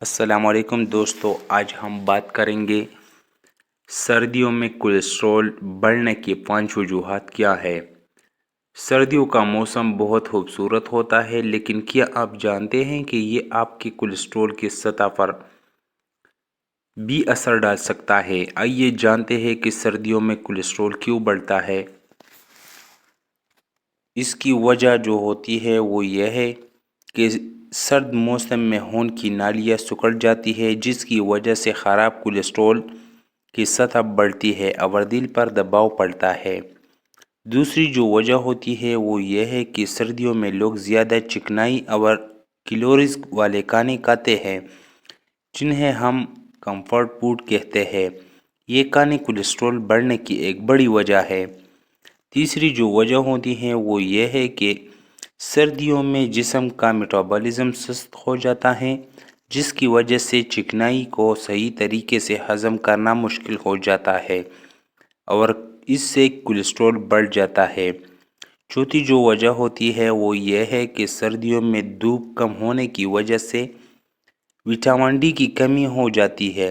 السلام علیکم دوستو، آج ہم بات کریں گے سردیوں میں کولیسٹرول بڑھنے کی 5 وجوہات کیا ہے۔ سردیوں کا موسم بہت خوبصورت ہوتا ہے، لیکن کیا آپ جانتے ہیں کہ یہ آپ کے کولیسٹرول کی سطح پر بھی اثر ڈال سکتا ہے؟ آئیے جانتے ہیں کہ سردیوں میں کولیسٹرول کیوں بڑھتا ہے۔ اس کی وجہ جو ہوتی ہے وہ یہ ہے کہ سرد موسم میں خون کی نالیاں سکڑ جاتی ہے، جس کی وجہ سے خراب کولیسٹرول کی سطح بڑھتی ہے اور دل پر دباؤ پڑتا ہے۔ دوسری جو وجہ ہوتی ہے وہ یہ ہے کہ سردیوں میں لوگ زیادہ چکنائی اور کیلوریز والے کھانے کھاتے ہیں، جنہیں ہم کمفرٹ فوڈ کہتے ہیں۔ یہ کھانے کولیسٹرول بڑھنے کی ایک بڑی وجہ ہے۔ تیسری جو وجہ ہوتی ہے وہ یہ ہے کہ سردیوں میں جسم کا میٹابولزم سست ہو جاتا ہے، جس کی وجہ سے چکنائی کو صحیح طریقے سے ہضم کرنا مشکل ہو جاتا ہے اور اس سے کولیسٹرول بڑھ جاتا ہے۔ چوتھی جو وجہ ہوتی ہے وہ یہ ہے کہ سردیوں میں دھوپ کم ہونے کی وجہ سے وٹامن ڈی کی کمی ہو جاتی ہے،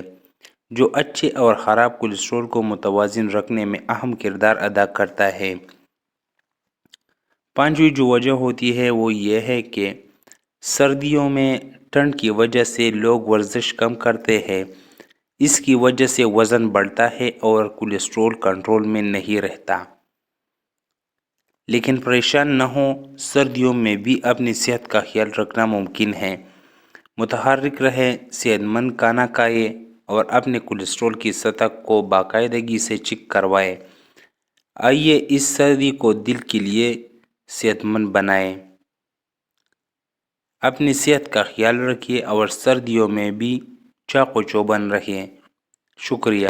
جو اچھے اور خراب کولیسٹرول کو متوازن رکھنے میں اہم کردار ادا کرتا ہے۔ پانچویں جو وجہ ہوتی ہے وہ یہ ہے کہ سردیوں میں ٹھنڈ کی وجہ سے لوگ ورزش کم کرتے ہیں، اس کی وجہ سے وزن بڑھتا ہے اور کولیسٹرول کنٹرول میں نہیں رہتا۔ لیکن پریشان نہ ہوں، سردیوں میں بھی اپنی صحت کا خیال رکھنا ممکن ہے۔ متحرک رہیں، صحت مند کھانا کھائیں اور اپنے کولیسٹرول کی سطح کو باقاعدگی سے چیک کروائیں۔ آئیے اس سردی کو دل کے لیے صحت مند بنائیں۔ اپنی صحت کا خیال رکھیے اور سردیوں میں بھی چاق و چوبند رہیں۔ شکریہ۔